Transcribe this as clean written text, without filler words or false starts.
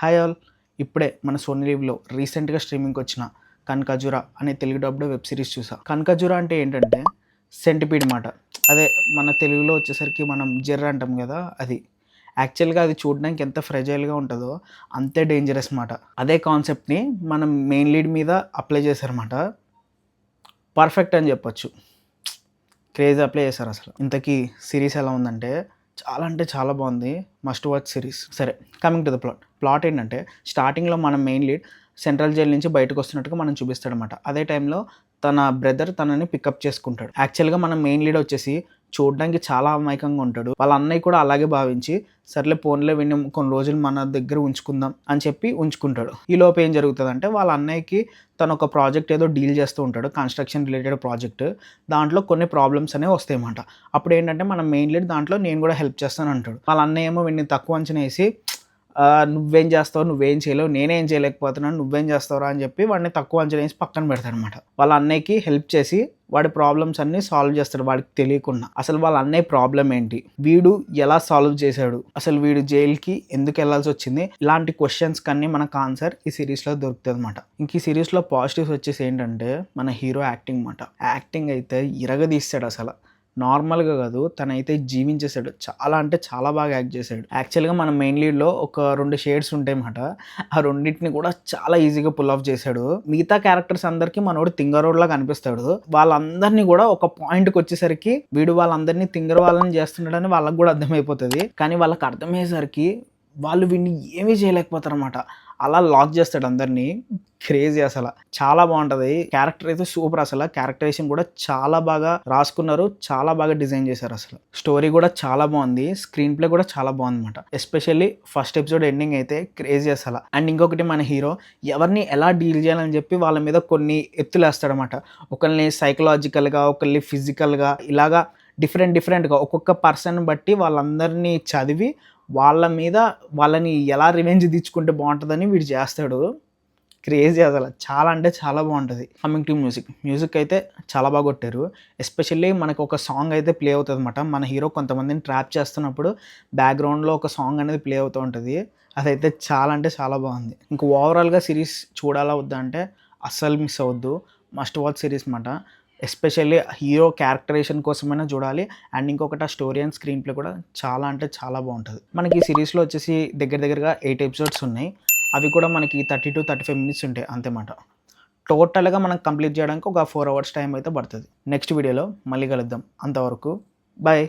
Hi all. ఇప్పుడే మన Sony లీవ్లో రీసెంట్గా స్ట్రీమింగ్కి వచ్చిన కనకజురా అనే తెలుగు డబ్డ్ వెబ్ సిరీస్ చూసా. కనకజురా అంటే ఏంటంటే సెంటిపీడ్ మాట. అదే మన తెలుగులో వచ్చేసరికి మనం జెర్ర అంటాం కదా, అది యాక్చువల్గా అది చూడడానికి ఎంత ఫ్రెజైల్గా ఉంటుందో అంతే డేంజరస్ మాట. అదే కాన్సెప్ట్ని మనం మెయిన్ లీడ్ మీద అప్లై చేశారన్నమాట. పర్ఫెక్ట్ అని చెప్పొచ్చు. క్రేజ్ అప్లై చేశారు అసలు. ఇంతకీ సిరీస్ ఎలా ఉందంటే చాలా అంటే చాలా బాగుంది. Must watch series. సరే, కమింగ్ టు ద ప్లాట్ ఏంటంటే స్టార్టింగ్లో మనం మెయిన్ లీడ్ సెంట్రల్ జైలు నుంచి బయటకు వస్తున్నట్టుగా మనం చూపిస్తాడనమాట. అదే టైంలో తన బ్రదర్ తనని పికప్ చేసుకుంటాడు. యాక్చువల్గా మన మెయిన్ లీడ్ వచ్చేసి చూడడానికి చాలా అమాయకంగా ఉంటాడు. వాళ్ళ అన్నయ్య కూడా అలాగే భావించి సర్లే పోన్లే విని కొన్ని రోజులు మన దగ్గర ఉంచుకుందాం అని చెప్పి ఉంచుకుంటాడు. ఈ లోపు ఏం జరుగుతుందంటే వాళ్ళ అన్నయ్యకి తను ఒక ప్రాజెక్ట్ ఏదో డీల్ చేస్తూ ఉంటాడు, కన్స్ట్రక్షన్ రిలేటెడ్ ప్రాజెక్ట్. దాంట్లో కొన్ని ప్రాబ్లమ్స్ అనేవి వస్తాయన్నమాట. అప్పుడు ఏంటంటే మనం మెయిన్ లీడ్ దాంట్లో నేను కూడా హెల్ప్ చేస్తాను అంటాడు. వాళ్ళ అన్నయ్య ఏమో వీడిని తక్కువ అంచనా వేసి నువ్వేం చేస్తావు, నువ్వేం చేయలేవు, నేనేం చేయలేకపోతున్నాను, నువ్వేం చేస్తావురా అని చెప్పి వాడిని తక్కువ అంచనా వేసి పక్కన పెడతాడనమాట. వాళ్ళ అన్నయ్యకి హెల్ప్ చేసి వాడి ప్రాబ్లమ్స్ అన్ని సాల్వ్ చేస్తాడు వాడికి తెలియకుండా. అసలు వాళ్ళ అన్నయ్య ప్రాబ్లం ఏంటి, వీడు ఎలా సాల్వ్ చేశాడు, అసలు వీడు జైలుకి ఎందుకు వెళ్ళాల్సి వచ్చింది, ఇలాంటి క్వశ్చన్స్ కన్నీ మనకు ఆన్సర్ ఈ సిరీస్లో దొరుకుతుంది అనమాట. ఇంక ఈ సిరీస్లో పాజిటివ్స్ వచ్చేసి ఏంటంటే మన హీరో యాక్టింగ్ మాట. యాక్టింగ్ అయితే ఇరగదీస్తాడు అసలు. నార్మల్గా కాదు, తనైతే జీవించేశాడు. చాలా అంటే చాలా బాగా యాక్ట్ చేశాడు. యాక్చువల్గా మన మెయిన్ లీడ్లో ఒక 2 షేడ్స్ ఉంటాయి అన్నమాట. ఆ రెండింటిని కూడా చాలా ఈజీగా పుల్ ఆఫ్ చేశాడు. మిగతా క్యారెక్టర్స్ అందరికీ మనోడు తింగరోడ్లా కనిపిస్తాడు. వాళ్ళందరినీ కూడా ఒక పాయింట్కి వచ్చేసరికి వీడు వాళ్ళందరినీ తింగర వాళ్ళని చేస్తున్నాడని వాళ్ళకి కూడా అర్థమైపోతుంది. కానీ వాళ్ళకి అర్థమయ్యేసరికి వాళ్ళు వీడిని ఏమీ చేయలేకపోతారు అనమాట. అలా లాక్ చేస్తాడు అందరినీ. క్రేజీ అసలు. చాలా బాగుంటుంది. క్యారెక్టర్ అయితే సూపర్. అసలు క్యారెక్టరైజేషన్ కూడా చాలా బాగా రాసుకున్నారు, చాలా బాగా డిజైన్ చేశారు. అసలు స్టోరీ కూడా చాలా బాగుంది, స్క్రీన్ ప్లే కూడా చాలా బాగుంది అనమాట. ఎస్పెషల్లీ ఫస్ట్ ఎపిసోడ్ ఎండింగ్ అయితే క్రేజీ అసలు. అండ్ ఇంకొకటి మన హీరో ఎవరిని ఎలా డీల్ చేయాలని చెప్పి వాళ్ళ మీద కొన్ని ఎత్తులేస్తాడనమాట. ఒకరిని సైకలాజికల్గా, ఒకరిని ఫిజికల్గా, ఇలాగా డిఫరెంట్గా ఒక్కొక్క పర్సన్ బట్టి వాళ్ళందరినీ చదివి వాళ్ళ మీద వాళ్ళని ఎలా రివెంజ్ తెచ్చుకుంటే బాగుంటుందని వీడు చేస్తాడు. క్రేజీ అసలు. చాలా అంటే చాలా బాగుంటుంది. కమింగ్ టు మ్యూజిక్ అయితే చాలా బాగా కొట్టారు. ఎస్పెషల్లీ మనకు ఒక సాంగ్ అయితే ప్లే అవుతుంది అనమాట. మన హీరో కొంతమందిని ట్రాప్ చేస్తున్నప్పుడు బ్యాక్గ్రౌండ్లో ఒక సాంగ్ అనేది ప్లే అవుతూ ఉంటుంది. అదైతే చాలా అంటే చాలా బాగుంది. ఇంకా ఓవరాల్గా సిరీస్ చూడాలా వద్దా అంటే అస్సలు మిస్ అవ్వద్దు. మస్ట్ వాచ్ సిరీస్ అనమాట. ఎస్పెషల్లీ హీరో క్యారెక్టరైజేషన్ కోసమైనా చూడాలి. అండ్ ఇంకొకటి ఆ స్టోరీ అండ్ స్క్రీన్ ప్లే కూడా చాలా అంటే చాలా బాగుంటుంది. మనకి ఈ సిరీస్లో వచ్చేసి దగ్గరగా 8 ఎపిసోడ్స్ ఉన్నాయి. అవి కూడా మనకి 30 to 35 minutes ఉంటాయి అంతేమాట. టోటల్గా మనం కంప్లీట్ చేయడానికి ఒక 4 hours టైం అయితే పడుతుంది. నెక్స్ట్ వీడియోలో మళ్ళీ కలుద్దాం. అంతవరకు బాయ్.